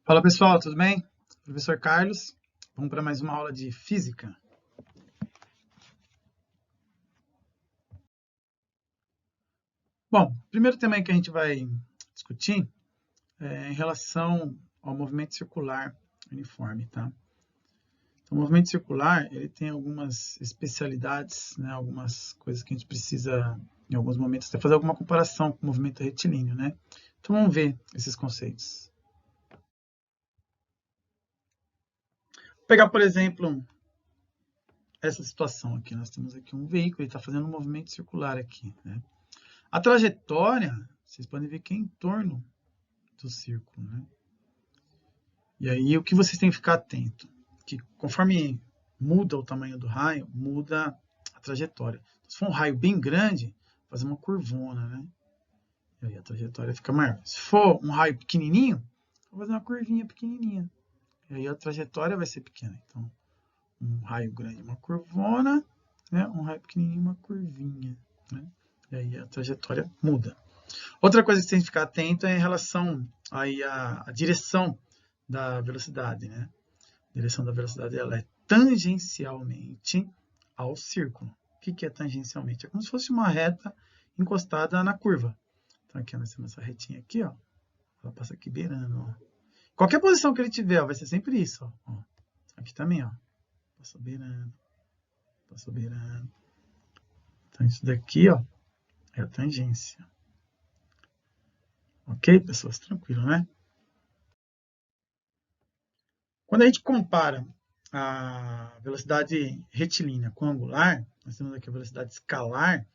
Fala pessoal, tudo bem? Professor Carlos, vamos para mais uma aula de física. Bom, o primeiro tema que a gente vai discutir é em relação ao movimento circular uniforme, tá? Então, o movimento circular, ele tem algumas especialidades, né? Algumas coisas que a gente precisa, em alguns momentos, até fazer alguma comparação com o movimento retilíneo, né? Então, vamos ver esses conceitos. Vou pegar, por exemplo, essa situação aqui. Nós temos aqui um veículo, ele está fazendo um movimento circular aqui, né? A trajetória, vocês podem ver que é em torno do círculo, né? E aí, o que vocês têm que ficar atento? Que conforme muda o tamanho do raio, muda a trajetória. Se for um raio bem grande, fazer uma curvona, né? E aí a trajetória fica maior. Se for um raio pequenininho, vou fazer uma curvinha pequenininha. E aí a trajetória vai ser pequena. Então, um raio grande, uma curvona, né? Um raio pequenininho, uma curvinha, né? E aí a trajetória muda. Outra coisa que você tem que ficar atento é em relação aí à direção da velocidade, né? A direção da velocidade ela é tangencialmente ao círculo. O que é tangencialmente? É como se fosse uma reta encostada na curva. Então aqui nós temos essa retinha aqui, ó. Ela passa aqui beirando, ó. Qualquer posição que ele tiver, ó, vai ser sempre isso, ó. Aqui também, ó. Passou beirando, passou beirando. Então isso daqui, ó, é a tangência. Ok, pessoas? Tranquilo, né? Quando a gente compara a velocidade retilínea com a angular, nós temos aqui a velocidade escalar,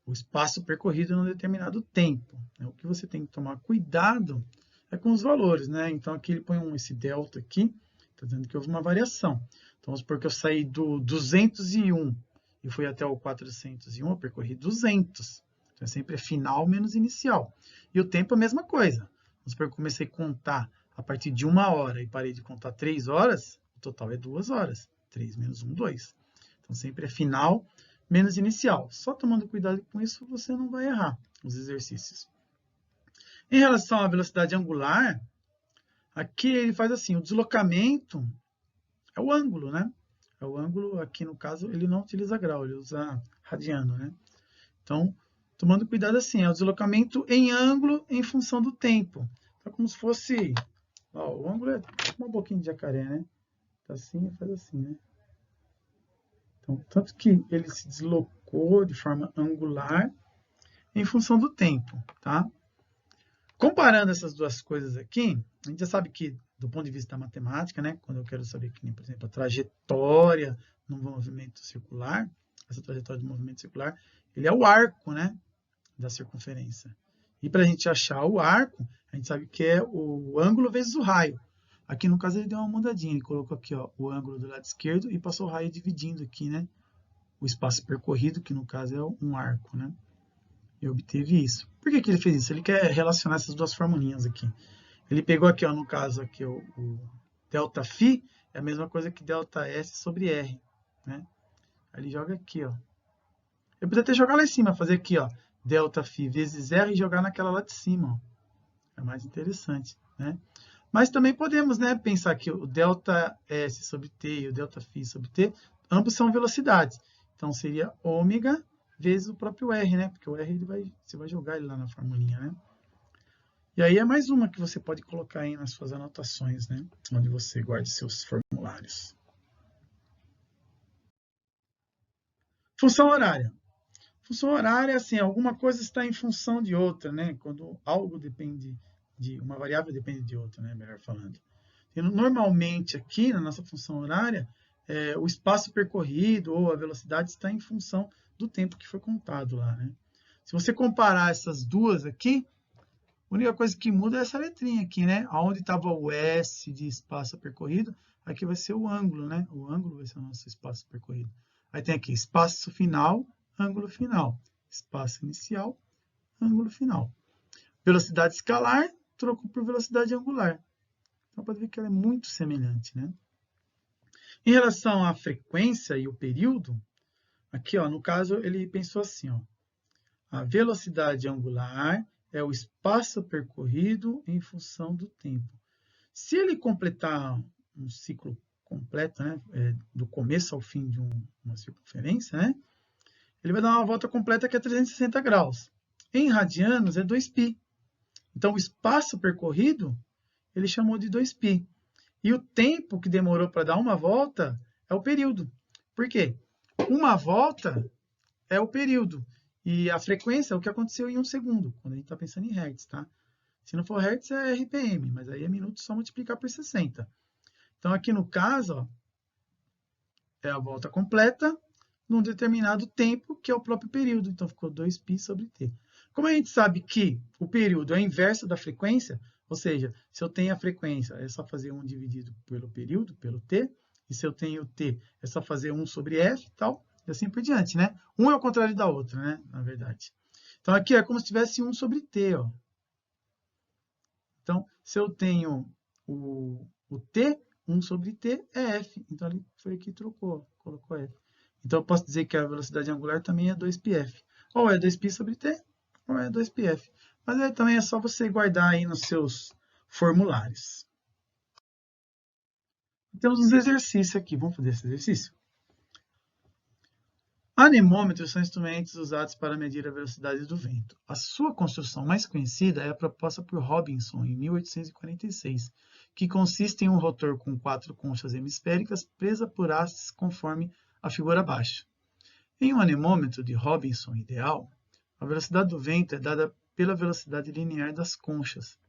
o espaço percorrido em um determinado tempo. O que você tem que tomar cuidado é com os valores, né? Então aqui ele põe esse delta aqui, está dizendo que houve uma variação. Então vamos supor que eu saí do 201 e fui até o 401, eu percorri 200. Então sempre é final menos inicial. E o tempo é a mesma coisa. Vamos supor que eu comecei a contar a partir de 1 hora e parei de contar 3 horas, o total é 2 horas. 3 menos 1, 2. Então sempre é final menos inicial. Só tomando cuidado com isso, você não vai errar os exercícios. Em relação à velocidade angular, aqui ele faz assim, o deslocamento é o ângulo, né? É o ângulo, aqui no caso, ele não utiliza grau, ele usa radiano, né? Então, tomando cuidado assim, é o deslocamento em ângulo em função do tempo. Então, como se fosse, ó, o ângulo é uma boquinha de jacaré, né? Tá assim e faz assim, né? Então, tanto que ele se deslocou de forma angular em função do tempo, tá? Comparando essas duas coisas aqui, a gente já sabe que, do ponto de vista da matemática, né, quando eu quero saber, que, por exemplo, a trajetória no movimento circular, essa trajetória do movimento circular, ele é o arco, né, da circunferência. E para a gente achar o arco, a gente sabe que é o ângulo vezes o raio. Aqui, no caso, ele deu uma mudadinha, ele colocou aqui, ó, o ângulo do lado esquerdo e passou o raio dividindo aqui, né, o espaço percorrido, que no caso é um arco, né? E obteve isso. Por que ele fez isso? Ele quer relacionar essas duas formulinhas aqui. Ele pegou aqui, ó, no caso aqui, o ΔΦ é a mesma coisa que ΔS sobre R, né? Aí ele joga aqui, ó. Eu poderia até jogar lá em cima, fazer aqui, ó, ΔΦ vezes R e jogar naquela lá de cima, ó. É mais interessante, né? Mas também podemos, né, pensar que o ΔS sobre T e o ΔΦ sobre T, ambos são velocidades. Então, seria ômega vezes o próprio R, né? Porque o R você vai jogar ele lá na formulinha, né? E aí é mais uma que você pode colocar aí nas suas anotações, né? Onde você guarde seus formulários. Função horária. Função horária, assim, alguma coisa está em função de outra, né? Quando algo depende de uma variável depende de outra, né? Melhor falando. E normalmente aqui na nossa função horária, o espaço percorrido ou a velocidade está em função do tempo que foi contado lá, né? Se você comparar essas duas aqui, a única coisa que muda é essa letrinha aqui, né? Onde estava o S de espaço percorrido, aqui vai ser o ângulo, né? O ângulo vai ser o nosso espaço percorrido. Aí tem aqui espaço final, ângulo final. Espaço inicial, ângulo final. Velocidade escalar, trocou por velocidade angular. Então, pode ver que ela é muito semelhante, né? Em relação à frequência e o período, aqui, ó, no caso, ele pensou assim, ó. A velocidade angular é o espaço percorrido em função do tempo. Se ele completar um ciclo completo, né, do começo ao fim de uma circunferência, né, ele vai dar uma volta completa que é 360 graus. Em radianos é 2π. Então, o espaço percorrido, ele chamou de 2π. E o tempo que demorou para dar uma volta é o período. Por quê? Uma volta é o período. E a frequência é o que aconteceu em 1 segundo, quando a gente está pensando em hertz, tá? Se não for hertz, é RPM, mas aí é minutos, só multiplicar por 60. Então, aqui no caso, ó, é a volta completa num determinado tempo, que é o próprio período. Então, ficou 2π sobre t. Como a gente sabe que o período é o inverso da frequência, ou seja, se eu tenho a frequência, é só fazer 1 dividido pelo período, pelo t, e se eu tenho t, é só fazer 1 sobre f e tal, e assim por diante, né? Um é o contrário da outra, né? Na verdade. Então, aqui é como se tivesse 1 sobre t, ó. Então, se eu tenho o t, 1 sobre t é f. Então, ele foi aqui e trocou, colocou f. Então, eu posso dizer que a velocidade angular também é 2πf. Ou é 2π sobre t, ou é 2πf. Mas aí também é só você guardar aí nos seus formulários. Temos uns exercícios aqui. Vamos fazer esse exercício? Anemômetros são instrumentos usados para medir a velocidade do vento. A sua construção mais conhecida é a proposta por Robinson, em 1846, que consiste em um rotor com 4 conchas hemisféricas presas por hastes conforme a figura abaixo. Em um anemômetro de Robinson ideal, a velocidade do vento é dada pela velocidade linear das conchas.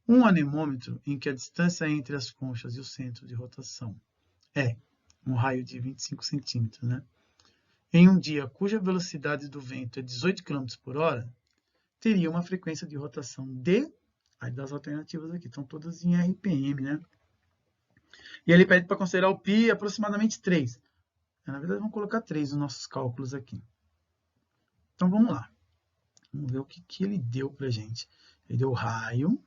Um anemômetro em que a distância entre as conchas e o centro de rotação é um raio de 25 centímetros, né? Em um dia cuja velocidade do vento é 18 km por hora, teria uma frequência de rotação de... Aí das alternativas aqui, estão todas em RPM, né? E ele pede para considerar o π aproximadamente 3. Na verdade, vamos colocar 3 nos nossos cálculos aqui. Então, vamos lá. Vamos ver o que ele deu para a gente. Ele deu o raio.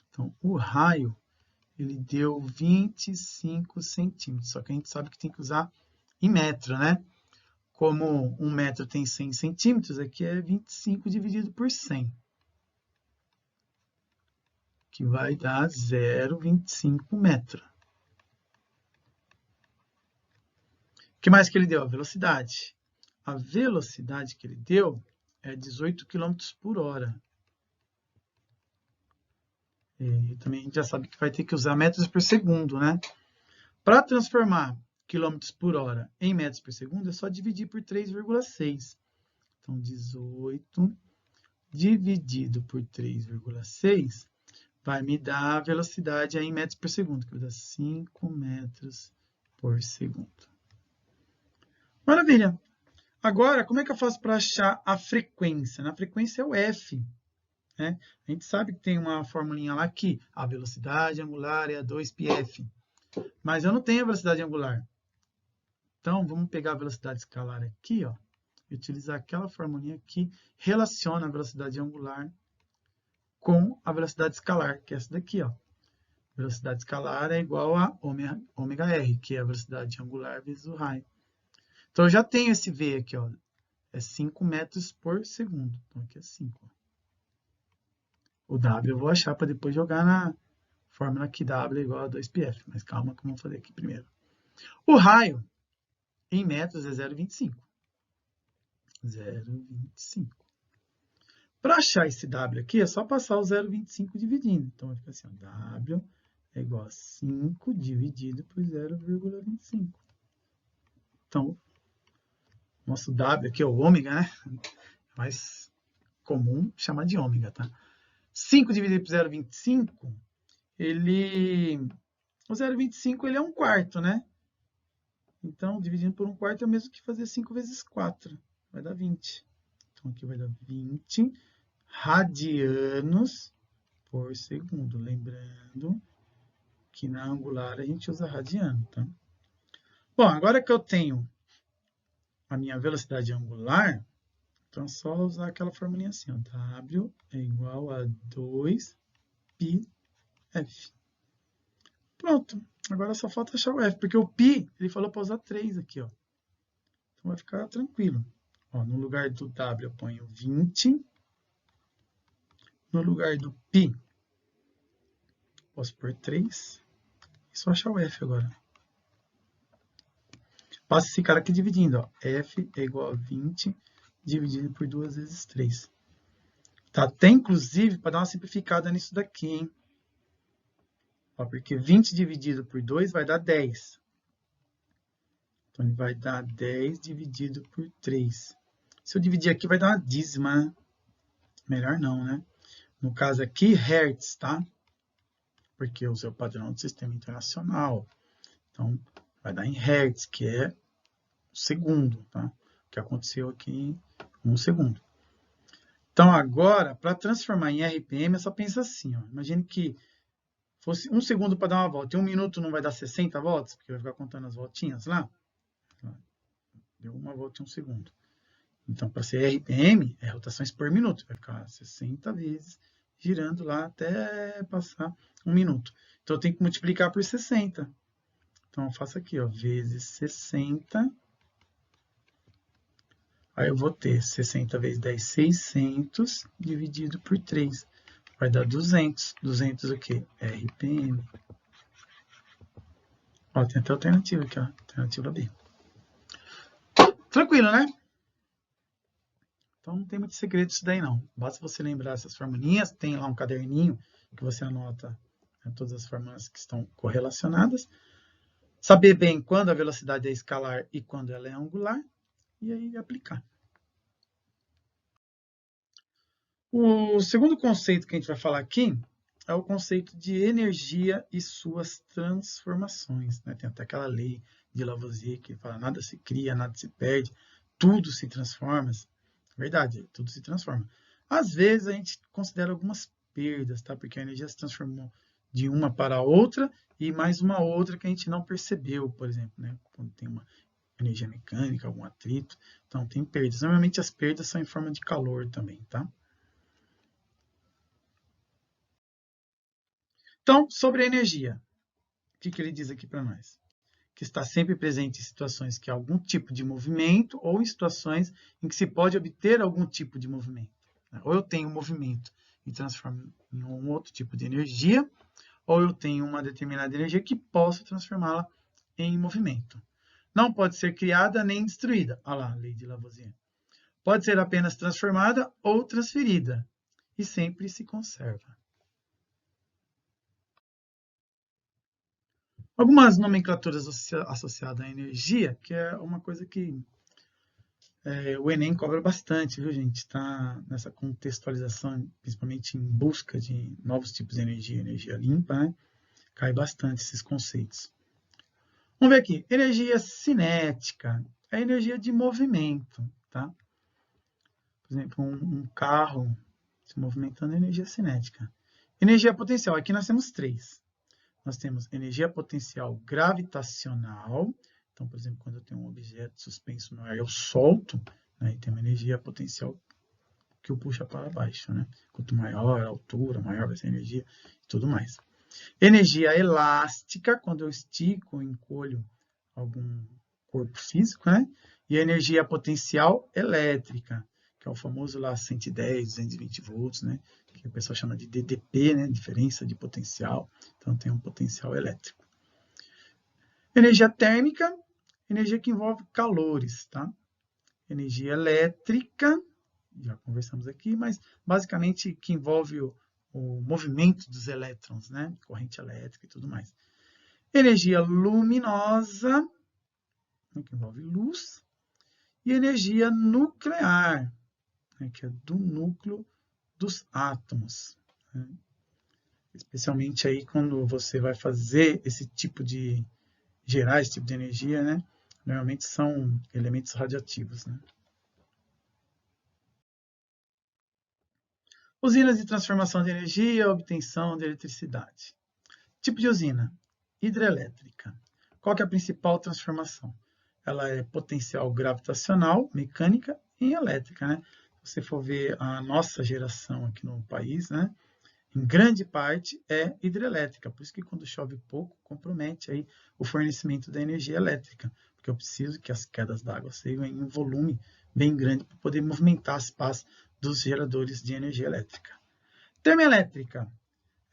Então, o raio, ele deu 25 centímetros. Só que a gente sabe que tem que usar em metro, né? Como 1 metro tem 100 centímetros, aqui é 25 dividido por 100. Que vai dar 0,25 metro. O que mais que ele deu? A velocidade. A velocidade que ele deu é 18 km por hora. E também a gente já sabe que vai ter que usar metros por segundo, né? Para transformar km por hora em metros por segundo, é só dividir por 3,6. Então, 18 dividido por 3,6 vai me dar a velocidade em metros por segundo, que vai dar 5 metros por segundo. Maravilha! Agora, como é que eu faço para achar a frequência? Na frequência é o f. Né? A gente sabe que tem uma formulinha lá que a velocidade angular é a 2πf. Mas eu não tenho a velocidade angular. Então, vamos pegar a velocidade escalar aqui, ó, e utilizar aquela formulinha que relaciona a velocidade angular com a velocidade escalar, que é essa daqui, ó. Velocidade escalar é igual a ômega-r, que é a velocidade angular vezes o raio. Então, eu já tenho esse V aqui, ó, é 5 metros por segundo. Então, aqui é 5. O W eu vou achar para depois jogar na fórmula que W é igual a 2πf. Mas calma que vamos fazer aqui primeiro. O raio, em metros, é 0,25. 0,25. Para achar esse W aqui, é só passar o 0,25 dividindo. Então, vai ficar assim, ó, W é igual a 5 dividido por 0,25. Então, nosso W aqui é o ômega, né? É mais comum chamar de ômega, tá? 5 dividido por 0,25, o 0,25 ele é 1/4, né? Então, dividindo por 1/4 é o mesmo que fazer 5 vezes 4. Vai dar 20. Então, aqui vai dar 20 radianos por segundo. Lembrando que na angular a gente usa radiano, tá? Bom, agora que eu tenho a minha velocidade angular, então é só usar aquela formulinha assim, ó. W é igual a 2πf. Pronto. Agora só falta achar o f, porque o π, ele falou para usar 3 aqui, ó. Então vai ficar tranquilo. Ó, no lugar do W eu ponho 20. No lugar do π, Posso pôr 3. É só achar o F agora. Passa esse cara aqui dividindo. Ó. F é igual a 20 dividido por 2 vezes 3. Tá? Até, inclusive, para dar uma simplificada nisso daqui, hein? Ó, porque 20 dividido por 2 vai dar 10. Então, ele vai dar 10 dividido por 3. Se eu dividir aqui, vai dar uma dízima, né? Melhor não, né? No caso aqui, hertz, tá? Porque eu usei o padrão do sistema internacional. Então, vai dar em hertz, que é o segundo, tá? O que aconteceu aqui em 1 segundo. Então, agora, para transformar em RPM, é só pensar assim, ó. Imagine que fosse 1 segundo para dar uma volta. E 1 minuto não vai dar 60 voltas, porque vai ficar contando as voltinhas lá. Deu uma volta em 1 segundo. Então, para ser RPM, é rotações por minuto. Vai ficar 60 vezes girando lá até passar 1 minuto. Então, eu tenho que multiplicar por 60. Então, eu faço aqui, ó, vezes 60. Aí eu vou ter 60 vezes 10, 600, dividido por 3. Vai dar 200. 200 o quê? RPM. Ó, tem até alternativa aqui, ó. Alternativa B. Tranquilo, né? Então não tem muito segredo isso daí, não. Basta você lembrar essas formulinhas. Tem lá um caderninho que você anota, né, todas as fórmulas que estão correlacionadas. Saber bem quando a velocidade é escalar e quando ela é angular. E aí aplicar. O segundo conceito que a gente vai falar aqui é o conceito de energia e suas transformações, né? Tem até aquela lei de Lavoisier que fala nada se cria, nada se perde, tudo se transforma. Verdade, tudo se transforma. Às vezes a gente considera algumas perdas, tá? Porque a energia se transformou de uma para a outra e mais uma outra que a gente não percebeu, por exemplo, né? Quando tem uma energia mecânica, algum atrito, então tem perdas. Normalmente as perdas são em forma de calor também, tá? Então, sobre a energia, o que ele diz aqui para nós? Que está sempre presente em situações que há algum tipo de movimento ou em situações em que se pode obter algum tipo de movimento. Ou eu tenho um movimento e transformo em um outro tipo de energia, ou eu tenho uma determinada energia que posso transformá-la em movimento. Não pode ser criada nem destruída. Olha lá, a lei de Lavoisier. Pode ser apenas transformada ou transferida. E sempre se conserva. Algumas nomenclaturas associadas à energia, que é uma coisa que o Enem cobra bastante, viu, gente? Está nessa contextualização, principalmente em busca de novos tipos de energia limpa, né? Cai bastante esses conceitos. Vamos ver aqui. Energia cinética é a energia de movimento, tá? Por exemplo, um carro se movimentando é energia cinética. Energia potencial, aqui nós temos 3. Nós temos energia potencial gravitacional. Então, por exemplo, quando eu tenho um objeto suspenso no ar, eu solto, né, e tem uma energia potencial que o puxa para baixo. Né? Quanto maior a altura, maior vai ser a energia e tudo mais. Energia elástica, quando eu estico ou encolho algum corpo físico. Né? E a energia potencial elétrica, que é o famoso lá 110, 220 volts, né? Que o pessoal chama de DDP, né? Diferença de potencial. Então, tem um potencial elétrico. Energia térmica, energia que envolve calores, tá? Energia elétrica, já conversamos aqui, mas basicamente que envolve o movimento dos elétrons, né? Corrente elétrica e tudo mais. Energia luminosa, que envolve luz. E energia nuclear, né? Que é do núcleo dos átomos. Né? Especialmente aí quando você vai fazer esse tipo de gerar esse tipo de energia, né? Normalmente são elementos radioativos, né? Usinas de transformação de energia, obtenção de eletricidade. Tipo de usina: hidrelétrica. Qual que é a principal transformação? Ela é potencial gravitacional, mecânica e elétrica, né? Se você for ver a nossa geração aqui no país, né? Em grande parte é hidrelétrica, por isso que quando chove pouco, compromete aí o fornecimento da energia elétrica, porque eu preciso que as quedas d'água sejam em um volume bem grande para poder movimentar as pás dos geradores de energia elétrica. Termoelétrica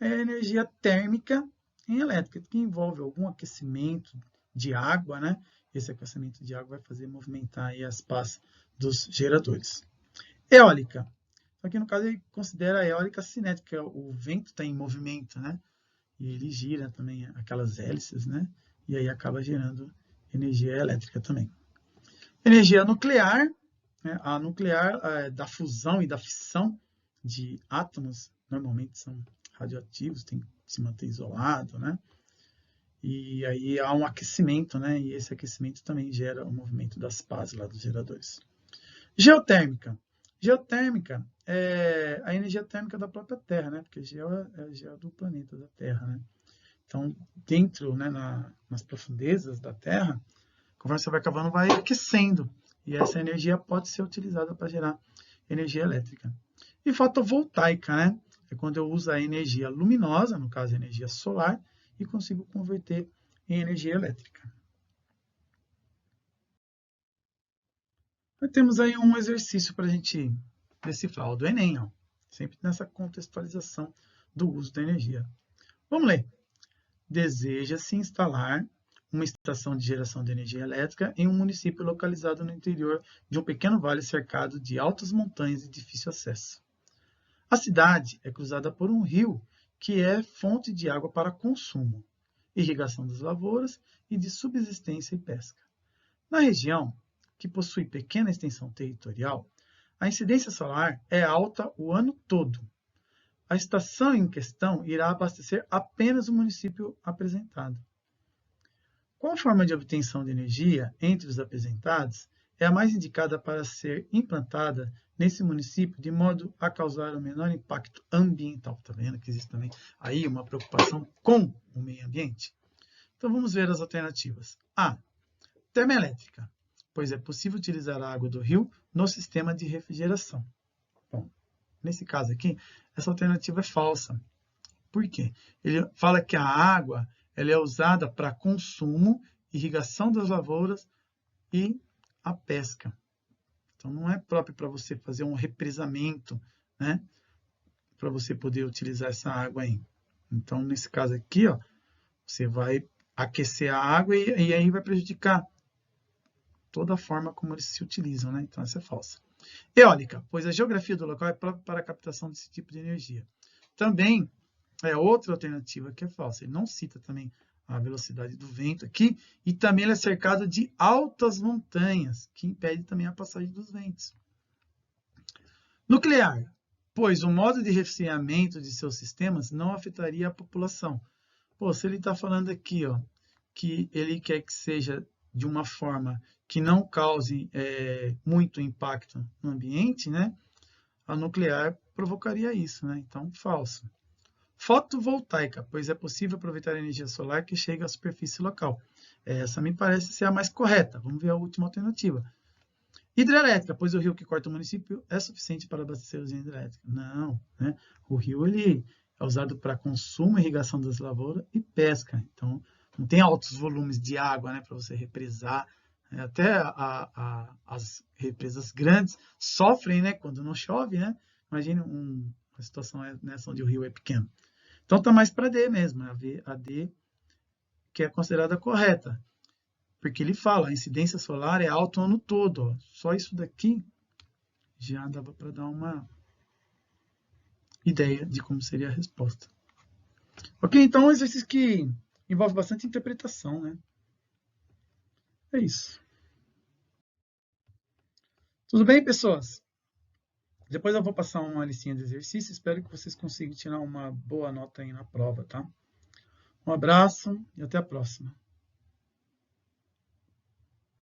é a energia térmica em elétrica, que envolve algum aquecimento de água, né? Esse aquecimento de água vai fazer movimentar aí as pás dos geradores. Eólica. Aqui no caso ele considera a eólica cinética, o vento está em movimento, né? E ele gira também aquelas hélices, né? E aí acaba gerando energia elétrica também. Energia nuclear, né? A nuclear da fusão e da fissão de átomos, normalmente são radioativos, tem que se manter isolado, né? E aí há um aquecimento, né? E esse aquecimento também gera o movimento das pás lá dos geradores. Geotérmica. Geotérmica é a energia térmica da própria Terra, né? Porque geo é geo do planeta, da Terra, né? Então, dentro, né, nas profundezas da Terra, conforme você vai cavando, vai aquecendo. E essa energia pode ser utilizada para gerar energia elétrica. E fotovoltaica, né? É quando eu uso a energia luminosa, no caso a energia solar, e consigo converter em energia elétrica. Nós temos aí um exercício para a gente decifrar, o do Enem, ó, sempre nessa contextualização do uso da energia. Vamos ler. Deseja-se instalar uma estação de geração de energia elétrica em um município localizado no interior de um pequeno vale cercado de altas montanhas e difícil acesso. A cidade é cruzada por um rio que é fonte de água para consumo, irrigação das lavouras e de subsistência e pesca. Na região, que possui pequena extensão territorial, a incidência solar é alta o ano todo. A estação em questão irá abastecer apenas o município apresentado. Qual forma de obtenção de energia, entre os apresentados, é a mais indicada para ser implantada nesse município de modo a causar o menor impacto ambiental? Está vendo que existe também aí uma preocupação com o meio ambiente? Então vamos ver as alternativas. A. Termoelétrica, pois é possível utilizar a água do rio no sistema de refrigeração. Bom, nesse caso aqui, essa alternativa é falsa. Por quê? Ele fala que a água ela é usada para consumo, irrigação das lavouras e a pesca. Então, não é próprio para você fazer um represamento, né? Para você poder utilizar essa água aí. Então, nesse caso aqui, ó, você vai aquecer a água e aí vai prejudicar toda a forma como eles se utilizam, né? Então, essa é falsa. Eólica, pois a geografia do local é própria para a captação desse tipo de energia. Também é outra alternativa que é falsa. Ele não cita também a velocidade do vento aqui, e também ele é cercado de altas montanhas, que impede também a passagem dos ventos. Nuclear, pois o modo de resfriamento de seus sistemas não afetaria a população. Pô, se ele está falando aqui, ó, que ele quer que seja de uma forma que não cause muito impacto no ambiente, né? A nuclear provocaria isso, né? Então, falso. Fotovoltaica, pois é possível aproveitar a energia solar que chega à superfície local. Essa me parece ser a mais correta. Vamos ver a última alternativa. Hidrelétrica, pois o rio que corta o município é suficiente para abastecer a usina hidrelétrica. Não, né? O rio ele é usado para consumo, irrigação das lavouras e pesca. Então, não tem altos volumes de água, né, para você represar. Até as represas grandes sofrem, né, quando não chove, né? Imagine uma situação nessa onde o rio é pequeno. Então está mais para D mesmo, a D que é considerada correta. Porque ele fala, a incidência solar é alta o ano todo. Ó. Só isso daqui já dava para dar uma ideia de como seria a resposta. Ok, então é um exercício que envolve bastante interpretação, né? É isso. Tudo bem, pessoas? Depois eu vou passar uma listinha de exercícios. Espero que vocês consigam tirar uma boa nota aí na prova, tá? Um abraço e até a próxima.